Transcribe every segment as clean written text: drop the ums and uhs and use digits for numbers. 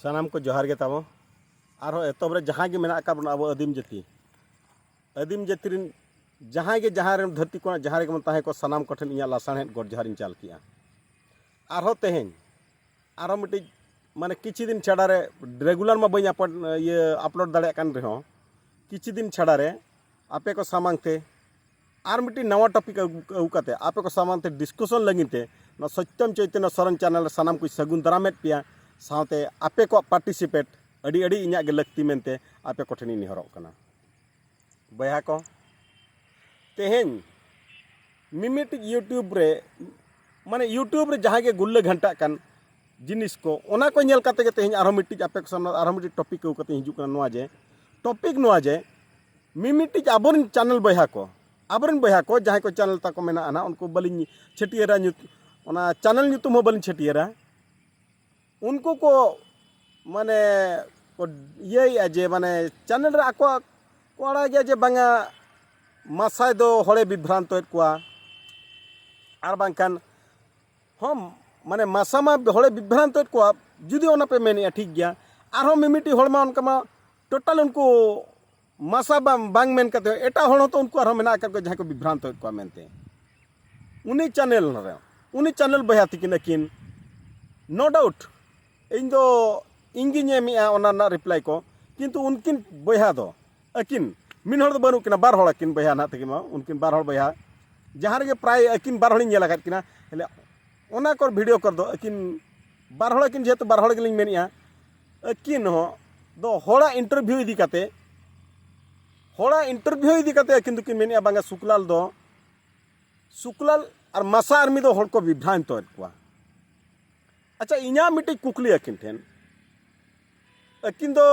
सानाम को जोहार के ताबो आरो एतोबरे जहाँ के मेना का अब आदिम जाति रिन जहाँ के जहाँ रे धरती को जहाँ रे ताहे को सानाम को ठन इया लासाण गोड जोहार इन चाल किया आरो तेहेन आरो मिटी माने किछि दिन छाड़ा रे रेगुलर मा बई अपलोड दाड़े कान रहो किछि दिन छाड़ा रे आपे को सामांग ते आर मिटी नवा टॉपिक अउकाते आपे को सामांग ते डिस्कशन लगिते न सत्यम चैतन्य सरन चैनल सानाम को सगुन दरामेट पिया साथे आपे को पार्टिसिपेट अड़ी अड़ी इन्या गे लगती मेनते आपे को ठनी निहरक कना बया को तेहेन मिमिट यूट्यूब रे माने यूट्यूब रे जहाँ के गुल्ले घंटा कान जिनिस को ओना को नेल काते के तेहेन आरो मिटी आपे को सामने आरो मिटी टॉपिक अउकाते हिजु कना नोआ जे टॉपिक नोआ जे मिमिटी आबोरन चैनल बया को जहाँ को चैनल ताको मेना आना उनको बलिन छटियरा ओना चैनल नुतुम बलिन छटियरा उनको को माने को ये जे माने चैनल रे आको कोड़ा गया जे बांगा मासाय दो हड़े विभ्रांत कोआ आर बांखान हम माने मासा मा हड़े विभ्रांत कोआ जुदी ओना पे मेनिया ठीक गया आरो मिमिटी हड़मा उनका मा टोटल उनको मासा बांग मेन कते एटा हण तो उनको आरो मेना कर जहाँ को विभ्रांत कोआ मेनते उनी चैनल बया तिकिन अकिन नो डाउट इन दो इंगिन एमिया ओना ना रिप्लाई को किंतु उनकिन बया दो अकिन मिन हड़ दो बनु किना बार हड़ अकिन बया ना तकिमा उनकिन बार हड़ बया जहाँ रे प्राय अकिन बार हड़िन नेला किना हेले ओना कर वीडियो कर दो अकिन बार हड़ अकिन जेतो बार हड़ गेलिन मेनिया अकिन हो दो हड़ा इंटरव्यू इदी काते अकिन दुकिन मेनिया बांगा सुकलाल और मासा आर्मी दो हड़ को विभ्रांत कोआ अच्छा इना मिटी कुकली अकिन ठेन अकिन दो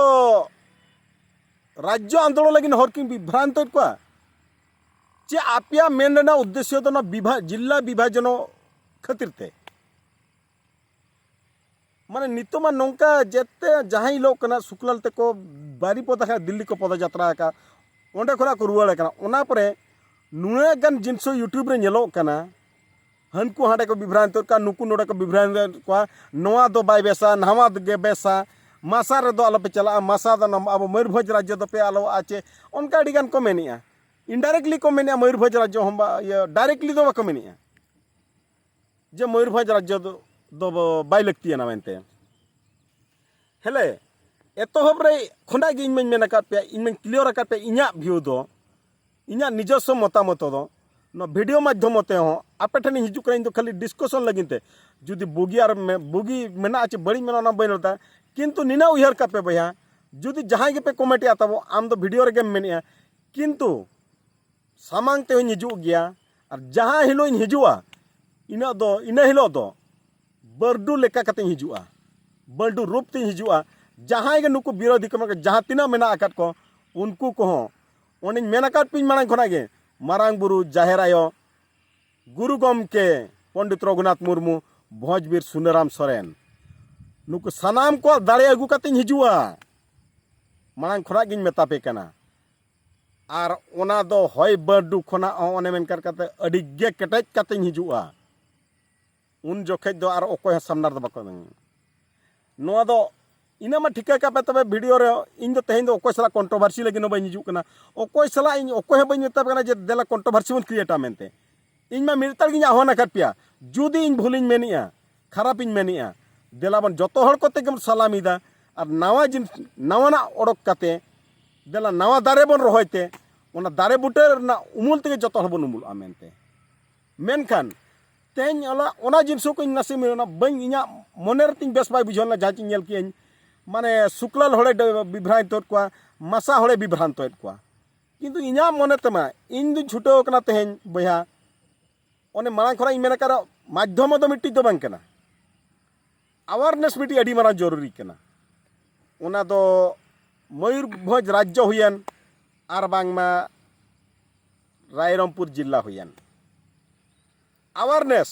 राज्य आंदोलन लगिन हर किन विभ्रांत कोआ चे आपिया मेन ना उद्देश्य दो ना जिला विभाजन खातिर ते माने नितोमा नौका जेते जहाँ लोग कना सुकलाल ते को बारीपदा खा दिल्ली को पद यात्रा का ओंडे खरा को रुवाड़े कना ओना परे नुए गन जिनसो यूट्यूब रे नेलो कना हनको हाडे को विभ्रांत का नुकु नोडे को विभ्रांत को नवा दो बाय बेसा नवा गे बेसा मासा रे दो आलोपे चला मासा दो अब मयूरभंज राज्य दो पे आलो आचे उनका अडिगान को मेनिया इनडायरेक्टली को मेनिया मयूरभंज राज्य हम ये डायरेक्टली दो को मेनिया जे मयूरभंज राज्य दो बाय लगती ना मेनते हेले एतोहब रे खंडा गे इन मेना का पे इन क्लियर का पे इन्या व्यू दो इन्या निजस्व मतामत दो न वीडियो माध्यम ते हो आपे ठन हिजु कर खाली डिस्कशन लगिनते जुदी बुगी और बुगी मेना आचे बड़ी मेना ना बनता किंतु निना उहर का पे बया जुदी जहाँ के पे कमेंट आता वो आम दो वीडियो रे मेनिया किंतु सामांग ते हिजु गया और जहाँ हिलो हिजुआ इना हिलो दो बर्डू लेका कते हिजुआ बर्डू रूप ते हिजुआ जहाँ के नुकु विरोधी को जहाँ तीना मेना आकात को उनको को ओनी मेना काट पिन मांग खना गे मारांग बुरु जाहेर आयो गुरु गमके पंडित रघुनाथ मुर्मू भोजबीर सुनराम सोरेन नुकु सानाम को दाड़े अगु काते हिजुआ मांग खना गिन मेता पे कना आर ओना दो होय बर्डू खना ओने मेन कर काते अडी गे केटेज काते हिजुआ उन जोखे दो आर ओकोय सामनार दो बको नोआ दो इना मा ठिका का पे तबे वीडियो रे इन दो तेहेन दो ओकोय सला कंट्रोवर्सी लगी न बई हिजु कना ओकोय सला इन ओकोय बई मेता कना जे देला कंट्रोवर्सी बन क्रिएटा मेनते इन मा मिरतार गिन आहोना काट पिया जुदी इन भूलिन मेनिया खराब इन मेनिया देला बन जतो हर कोते गम सलामीदा और नावा जिन नावाना ओडक काते देला नावा दारे बन रोहयते ओना दारे बुटे ना उमुल ते जतो हर बन उमुल आमेनते मेनखान तेन ओना जिनसो को नासे मेना बई इना मनेर तिन बेस बाय बुझलना जाचिन नेल कियन माने सुकलाल हड़े विभ्रांत कोआ मासा हड़े विभ्रांत कोआ किंतु इना मने तमा इन दु छुटो कना तेहेन बया ओने मांग खरा इन मेना कर माध्यम दो मिट्टी दो बांग कना अवेयरनेस मिट्टी अडी मारा जरूरी कना ओना दो मयूरभंज राज्य हुयन आर बांगमा रायरंगपुर जिला हुयन अवेयरनेस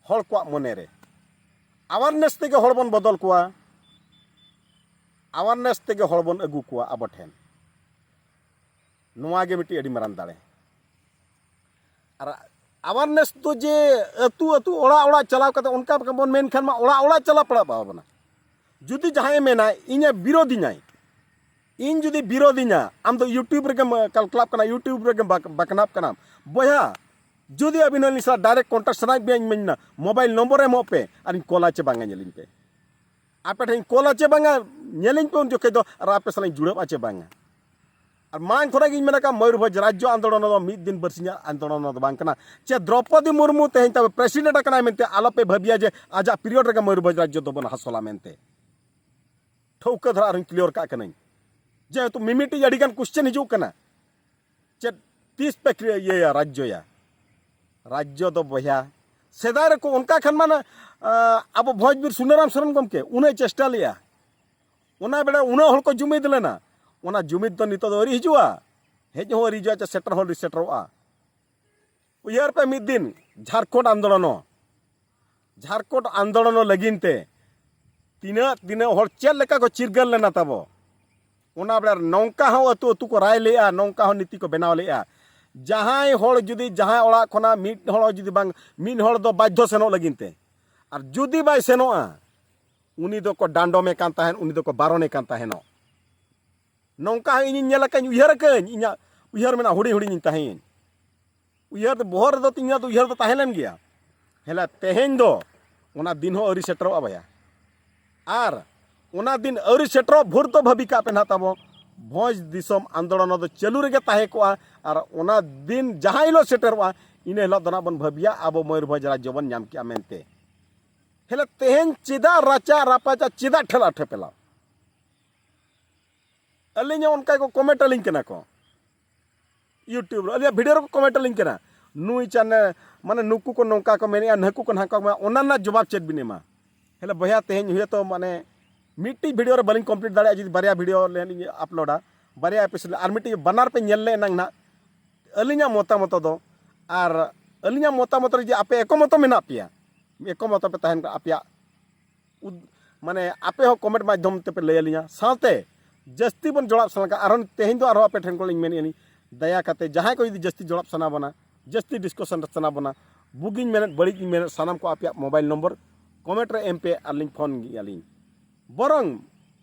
हड़ को मने रे अवेयरनेस तेगे हड़ बन बदल कोआ अवेयरनेस तेगे हड़ बन अगु कोआ अब ठेन नोआ गे मिट्टी अडी मारान दाड़े और अवेयरनेस तो जे अतु अतु ओड़ा ओड़ा चलाव कते उनका बन मेन खान मा ओड़ा ओड़ा चला पड़ा बाबना जुदी जहां मेना इन्हें विरोधियाय इन जुदी विरोधिया आम तो यूट्यूब रे कलकलाप कना यूट्यूब रे बकनाप कना बया जुदी अभी नली सा डायरेक्ट कॉन्टैक्ट सना बे मेना मोबाइल नंबर एमो पे और कॉल चे बांगा नेलिन पे आपे ठेन कॉल चे बांगा नेलिन पे उन जोखे दो और आपे सलाइन जुड़ब आचे बांगा और मांग थोड़ा गिन मेना का मयूरभंज राज्य आंदोलन दो मिद दिन बरसिया आंदोलन दो बांग कना चे द्रौपदी मुर्मू तेहन तब प्रेसिडेंट कना मेनते आलोपे भबिया जे आजा पीरियड रे मयूरभंज राज्य दो बन हासोला मेनते ठौक धरा और क्लियर का कनाई जेहेतु मिमिटी अड़ीगान क्वेश्चन हिजू कना चे 30 पे ये राज्य राज्य दो बया सेदाय को उनका खन मान अब भोजबीर सुनाराम सोरेन गमके उन्हें चेष्टा लिया उना बेड़ा उना हल को जुमिद लेना उना जुमिद तो नितो दो हिजुआ हेज हो रिजुआ चे सेटर हो रिसेटरोआ उयार पे मिद दिन झारखंड आंदोलन लगिनते तीना हर चेल लेका को चिरगल लेना तबो उना बेड़ा नौका हो अतु अतु को राय लेआ नौका हो नीति को बनाव लेआ जहां हर जुदी जहां ओड़ा खना मिड हर जुदी बांग मिन हर दो बाध्य सेनो लगिनते और जुदी बाय सेनोआ उनी दो को डांडो में कान ताहेन उनी दो को बारोने कान ताहेनो नौका इन नेलकान उयहर कन इना उयहर मेना हुडी हुडी इन ताहेन उयहर बोहर दो तिना तो उयहर दो ताहेलन गया हेला तेहेन दो उना दिन हो अरी सेटरो बाया आर उना दिन अरी सेटरो भोर तो भाबी का पेना ताबो भोज दिसम आंदोलन दो चालू रेगे ताहे को और उना दिन जहां हिलो सेटरवा इन हिलो दना बन भाबिया अब मयूरभंज राज्य बन नाम किया मेनते हेला तेहेन चिदा राचा रापाचा चिदा ठेला ठेपेला अलिंग उनका को कमेंट लिंक कना को यूट्यूब अलिया वीडियो को कमेंट लिंक कना नुई चाने माने नुकु को नौका को मेने नहकु को नाका को ओना जवाब चेत बिनेमा हेला बया तेहेन हुए तो माने मिट्टी वीडियो रे बलिंग कंप्लीट दाड़ा जी बारिया वीडियो ले अपलोडा बारिया एपिसोड और मिट्टी बनार पे नेल ले नंग ना अलिंगा मतामत दो और अलिंगा मतामत रे आपे एकमत मेना पिया एकमत पे तहन आपया माने आपे हो कमेंट माध्यम ते पे ले अलिंगा साथे जस्ती बन जोड़ाब सना और तेहन दो और आपे ठेन को लिंग मेनी दया करते जहां को यदि जस्ती जोड़ाब सना बना जस्ती डिस्कशन सना बना बुगिंग मेहनत बड़ी मेहनत सानाम को आपया मोबाइल नंबर कमेंट रे एम पे और लिंक फोन गियालिंग बरंग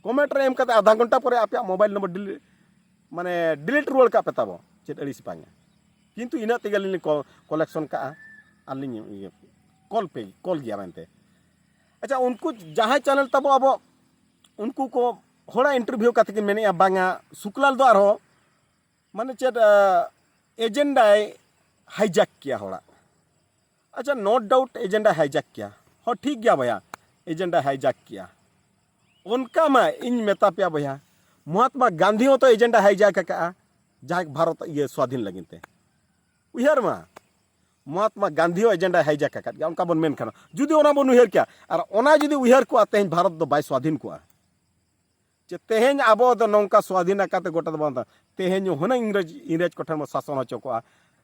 कमेंट रे एम करते आधा घंटा पर आप मोबाइल नंबर माने डिलीट रुआड़ का पेताबो चेत अड़ी सिपांगा किंतु इना तेगलिन कलेक्शन का आलिंग कॉल गया मेनते अच्छा उनको जहां चैनल तब अब उनको को होड़ा इंटरव्यू करते कि मैंने बांगा शुक्लाल दो आरो माने चेत एजेंडा हाईजैक किया होड़ा अच्छा नो डाउट एजेंडा हाईजैक किया हो ठीक गया भैया एजेंडा हाईजैक किया उनका मा इन मेता पे भैया महात्मा गांधी हो तो एजेंडा हाईजैक का जहाँ भारत ये स्वाधीन लगिनते उहर मा महात्मा गांधी हो एजेंडा हाईजैक का उनका बन मेन खाना जुदी ओना बन उहर क्या और ओना जुदी उहर को तेहन भारत दो बाय स्वाधीन को चे तेहन आबो दो नौका स्वाधीन आकाते गोटा दो बंदा तेहन होना इंग्रेज को ठन शासन होचो को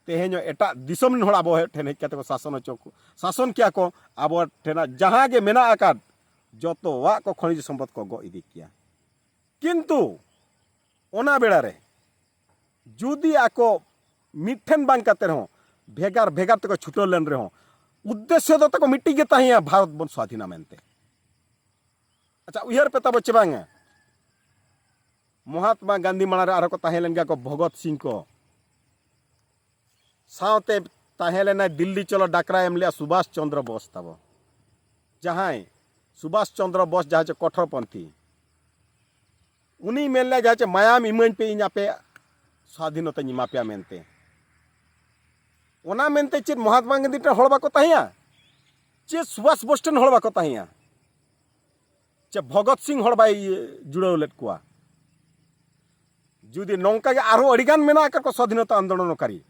तेहन एटा दिसम न आबो ठेन हेकते को शासन होचो को शासन क्या को आबो ठेना जहां गे मेना आकाद जोतो वा को खनिज संपद को गो इदी किया किंतु ओना बेड़ा रे जुदी आको मिठन बांग करते रहो भेगार भेगार तक छुटल लेन रहो उद्देश्य दो तक मिट्टी के ताहिया भारत बन स्वाधीन मेनते अच्छा उहर पे तब चबांग महात्मा गांधी माना रे आरो को ताहेलन गया को भगत सिंह को सावते ताहेलेना दिल्ली चलो डाकरा एम लिया सुभाष चंद्र बोस तब जहां सुभाष चंद्र बोस जहाँ कठोरपंथी उन्हीं मेल जहाँ मायाम इमान पे इन पे स्वाधीनता इमा पे मेनते ओना मेनते चेत महात्मा गांधी टे हड़ बाको ताहिया चे सुभाष बोस टेन हड़ बाको ताहिया चे भगत सिंह हड़ बाई जुड़ाव लेद कुआ जुदी नौका के आरो अड़ीगान मेना को स्वाधीनता आंदोलनकारी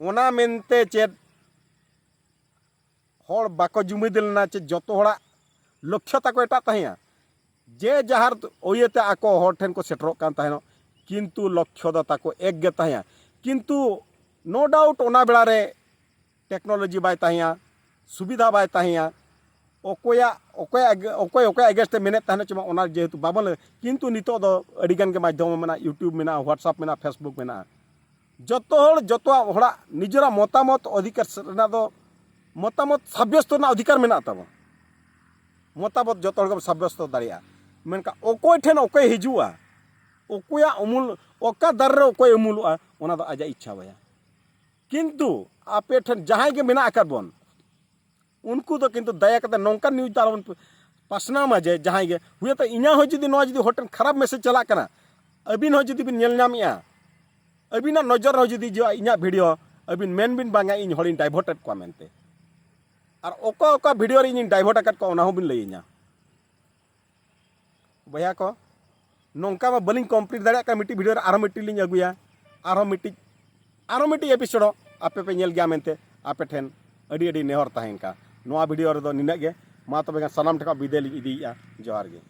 ओना मेनते चेत हड़ बाको जुमिद लेना चे जतो हड़ा लक्ष्य ताको एटा ताहिया जे जहार ओयते आको हर ठेन को सेटरो कान ताहेनो किंतु लक्ष्य दो ताको एक गे ताहिया किंतु नो डाउट ओना बेड़ा रे टेक्नोलॉजी बाय ताहिया सुविधा बाय ताहिया ओकोय अगेंस्ट मेने ताहने चमा ओना जेहेतु बाबल किंतु नितो दो अड़ीगान के माध्यम में यूट्यूब में व्हाट्सएप में फेसबुक में जतो हड़ा निजरा मतामत अधिकार दो मतामत साब्यस्त अधिकार में तब मतामत जो हर सब्यस्त दाड़ा मेनका अकोय ठेन अकोय हिजुआ अकोया उमुल ओका दर रे अकोय उमुलुआ ओना दो आजा इच्छा बया किंतु आपे ठेन जहां के मेना आकाद बन उनको तो किंतु दया कते नौका न्यूज तारबन पासना माजे जहां के हुए तो इना हो जुदी नो जुदी होटन खराब मैसेज चला कना अबिन हो जुदी बिन नेल नामिया अबिना नजर हो जुदी जो इना वीडियो अबिन मेन बिन बांगा इन हलिन डाइवर्टेड को मेनते और ओका ओका वीडियो रे इन डाइवर्ट आकाद को ओना हो बिन लइना बया को नौका मा बलिंग कंप्लीट दाड़ा का मिट्टी वीडियो आरो मिट्टी लिंग अगुया आरो मिट्टी एपिसोड आपे पे नेल गया मेनते आपे ठेन अडी अडी नेहर ताहेन का नोआ वीडियो रे दो निना गे मा तबे सनाम ठका बिदे इदी जोहार गे।